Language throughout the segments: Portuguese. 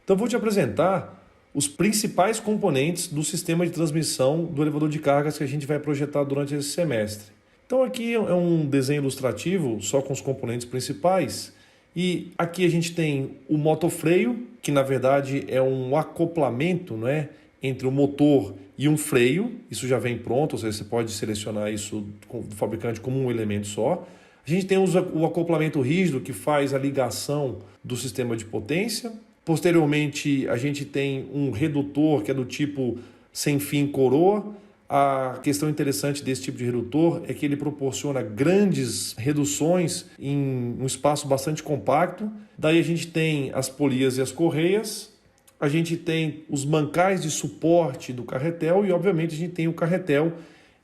Então eu vou te apresentar os principais componentes do sistema de transmissão do elevador de cargas que a gente vai projetar durante esse semestre. Então aqui é um desenho ilustrativo só com os componentes principais. E aqui a gente tem o motofreio, que na verdade é um acoplamento, né, entre o motor e um freio. Isso já vem pronto, ou seja, você pode selecionar isso do fabricante como um elemento só. A gente tem o acoplamento rígido, que faz a ligação do sistema de potência. Posteriormente, a gente tem um redutor, que é do tipo sem fim coroa. A questão interessante desse tipo de redutor é que ele proporciona grandes reduções em um espaço bastante compacto. Daí a gente tem as polias e as correias, a gente tem os mancais de suporte do carretel e, obviamente, a gente tem o carretel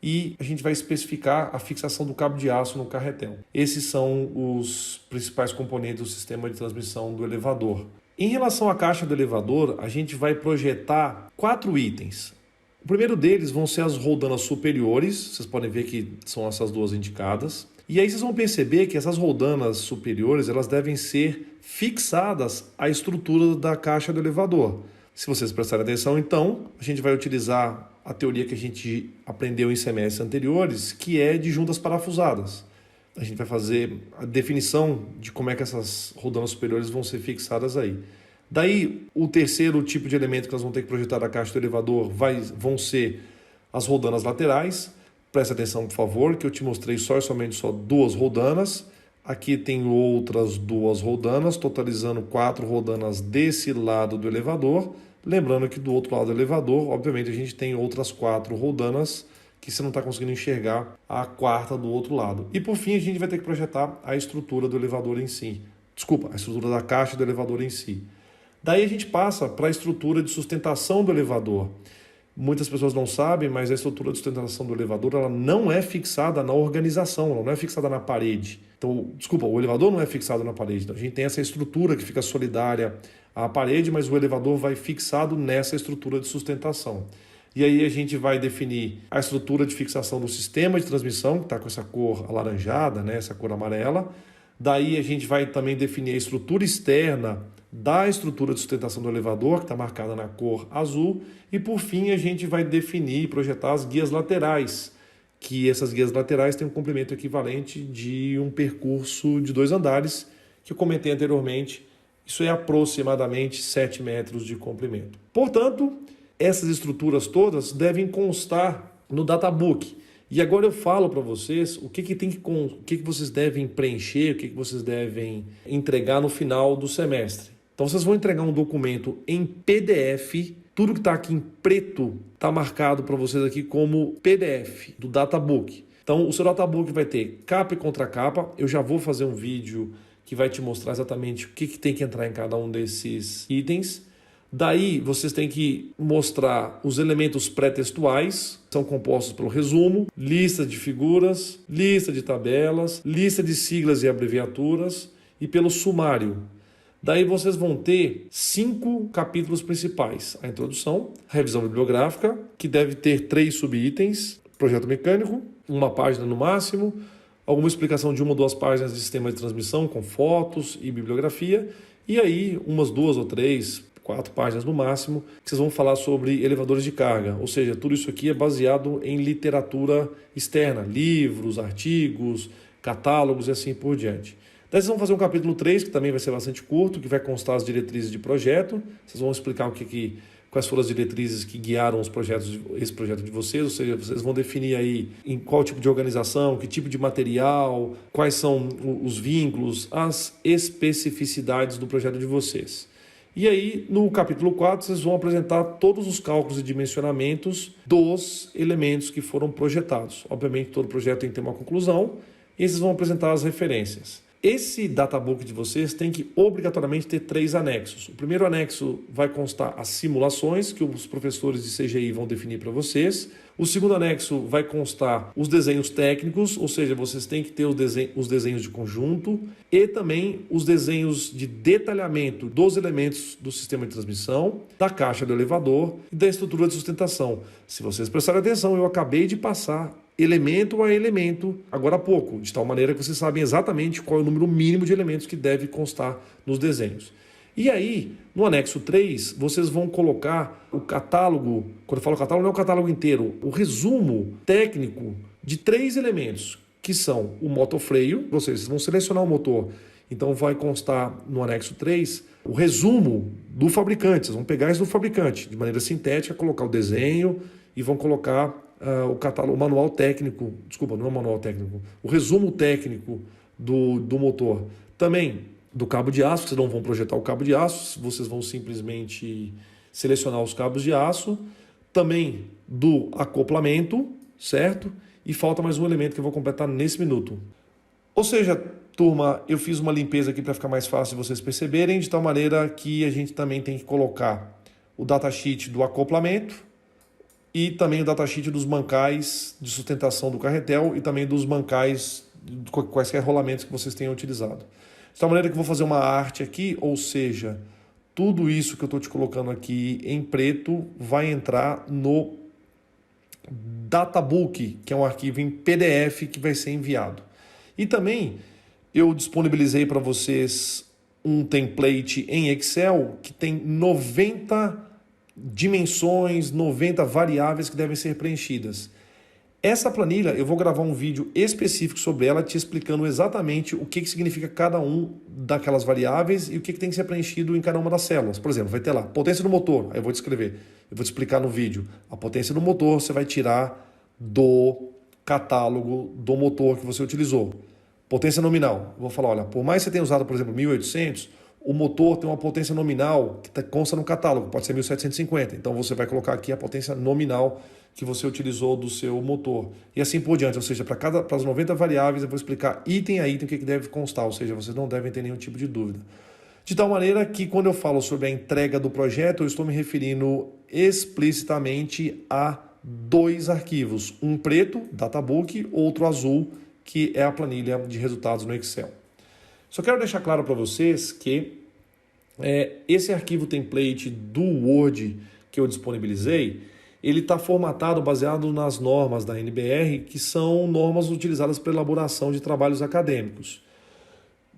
e a gente vai especificar a fixação do cabo de aço no carretel. Esses são os principais componentes do sistema de transmissão do elevador. Em relação à caixa do elevador, a gente vai projetar 4 itens. O primeiro deles vão ser as roldanas superiores, vocês podem ver que são essas duas indicadas. E aí vocês vão perceber que essas roldanas superiores elas devem ser fixadas à estrutura da caixa do elevador. Se vocês prestarem atenção, então, a gente vai utilizar a teoria que a gente aprendeu em semestres anteriores, que é de juntas parafusadas. A gente vai fazer a definição de como é que essas roldanas superiores vão ser fixadas aí. Daí, o terceiro tipo de elemento que nós vamos ter que projetar na caixa do elevador vão ser as roldanas laterais. Preste atenção, por favor, que eu te mostrei só e somente 2 roldanas. Aqui tem outras 2 roldanas, totalizando 4 roldanas desse lado do elevador. Lembrando que do outro lado do elevador, obviamente, a gente tem outras 4 roldanas que você não está conseguindo enxergar a quarta do outro lado. E, por fim, a gente vai ter que projetar a estrutura do elevador em si. Desculpa, a estrutura da caixa do elevador em si. Daí a gente passa para a estrutura de sustentação do elevador. Muitas pessoas não sabem, mas a estrutura de sustentação do elevador ela não é fixada na organização, ela não é fixada na parede. Então, desculpa, o elevador não é fixado na parede. Então, a gente tem essa estrutura que fica solidária à parede, mas o elevador vai fixado nessa estrutura de sustentação. E aí a gente vai definir a estrutura de fixação do sistema de transmissão, que está com essa cor alaranjada, né, essa cor amarela. Daí a gente vai também definir a estrutura externa da estrutura de sustentação do elevador, que está marcada na cor azul. E por fim a gente vai definir e projetar as guias laterais, que essas guias laterais têm um comprimento equivalente de um percurso de 2 andares, que eu comentei anteriormente. Isso é aproximadamente 7 metros de comprimento. Portanto, essas estruturas todas devem constar no databook. E agora eu falo para vocês o que vocês devem preencher, o que vocês devem entregar no final do semestre. Então vocês vão entregar um documento em PDF, tudo que está aqui em preto está marcado para vocês aqui como PDF do databook. Então o seu databook vai ter capa e contracapa, eu já vou fazer um vídeo que vai te mostrar exatamente o que tem que entrar em cada um desses itens. Daí vocês têm que mostrar os elementos pré-textuais, são compostos pelo resumo, lista de figuras, lista de tabelas, lista de siglas e abreviaturas e pelo sumário. Daí vocês vão ter 5 capítulos principais. A introdução, a revisão bibliográfica, que deve ter 3 subitens, projeto mecânico, 1 página no máximo, alguma explicação de 1 ou 2 páginas de sistema de transmissão com fotos e bibliografia, e aí umas 2 ou 3, 4 páginas no máximo, que vocês vão falar sobre elevadores de carga. Ou seja, tudo isso aqui é baseado em literatura externa, livros, artigos, catálogos e assim por diante. Daí vocês vão fazer um capítulo 3, que também vai ser bastante curto, que vai constar as diretrizes de projeto. Vocês vão explicar quais foram as diretrizes que guiaram esse projeto de vocês, ou seja, vocês vão definir aí em qual tipo de organização, que tipo de material, quais são os vínculos, as especificidades do projeto de vocês. E aí, no capítulo 4, vocês vão apresentar todos os cálculos e dimensionamentos dos elementos que foram projetados. Obviamente, todo projeto tem que ter uma conclusão, e vocês vão apresentar as referências. Esse databook de vocês tem que obrigatoriamente ter 3 anexos. O primeiro anexo vai constar as simulações que os professores de CGI vão definir para vocês. O segundo anexo vai constar os desenhos técnicos, ou seja, vocês têm que ter os desenhos de conjunto e também os desenhos de detalhamento dos elementos do sistema de transmissão, da caixa do elevador e da estrutura de sustentação. Se vocês prestarem atenção, eu acabei de passar elemento a elemento agora há pouco, de tal maneira que vocês sabem exatamente qual é o número mínimo de elementos que deve constar nos desenhos. E aí, no anexo 3, vocês vão colocar o catálogo, quando eu falo catálogo, não é o catálogo inteiro, o resumo técnico de 3 elementos, que são o motofreio, vocês vão selecionar o motor, então vai constar no anexo 3 o resumo do fabricante, vocês vão pegar isso do fabricante, de maneira sintética, colocar o desenho e vão colocar o catálogo, o manual técnico, desculpa, não é o manual técnico, o resumo técnico do motor. Também do cabo de aço, vocês não vão projetar o cabo de aço, vocês vão simplesmente selecionar os cabos de aço. Também do acoplamento, certo? E falta mais um elemento que eu vou completar nesse minuto. Ou seja, turma, eu fiz uma limpeza aqui para ficar mais fácil de vocês perceberem, de tal maneira que a gente também tem que colocar o datasheet do acoplamento e também o datasheet dos mancais de sustentação do carretel e também dos mancais de quaisquer rolamentos que vocês tenham utilizado. De tal maneira que eu vou fazer uma arte aqui, ou seja, tudo isso que eu estou te colocando aqui em preto vai entrar no Databook, que é um arquivo em PDF que vai ser enviado. E também eu disponibilizei para vocês um template em Excel que tem 90 dimensões, 90 variáveis que devem ser preenchidas. Essa planilha, eu vou gravar um vídeo específico sobre ela, te explicando exatamente o que significa cada um daquelas variáveis e o que tem que ser preenchido em cada uma das células. Por exemplo, vai ter lá, potência do motor, aí eu vou te escrever, eu vou te explicar no vídeo. A potência do motor você vai tirar do catálogo do motor que você utilizou. Potência nominal, eu vou falar, olha, por mais que você tenha usado, por exemplo, 1800, o motor tem uma potência nominal que consta no catálogo, pode ser 1750. Então você vai colocar aqui a potência nominal que você utilizou do seu motor. E assim por diante, ou seja, para as 90 variáveis eu vou explicar item a item o que deve constar, ou seja, vocês não devem ter nenhum tipo de dúvida. De tal maneira que quando eu falo sobre a entrega do projeto, eu estou me referindo explicitamente a 2 arquivos, um preto, Databook, outro azul, que é a planilha de resultados no Excel. Só quero deixar claro para vocês que esse arquivo template do Word que eu disponibilizei, ele está formatado baseado nas normas da NBR, que são normas utilizadas para elaboração de trabalhos acadêmicos.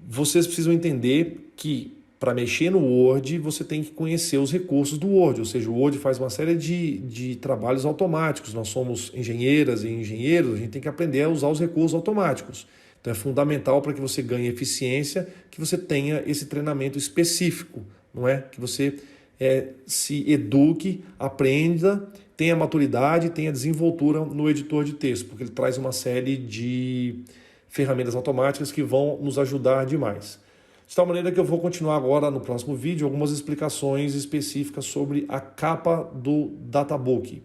Vocês precisam entender que para mexer no Word, você tem que conhecer os recursos do Word, ou seja, o Word faz uma série de trabalhos automáticos. Nós somos engenheiras e engenheiros, a gente tem que aprender a usar os recursos automáticos. Então é fundamental para que você ganhe eficiência, que você tenha esse treinamento específico, não é? Que você se eduque, aprenda, tenha maturidade, tenha desenvoltura no editor de texto, porque ele traz uma série de ferramentas automáticas que vão nos ajudar demais. De tal maneira que eu vou continuar agora no próximo vídeo algumas explicações específicas sobre a capa do Databook.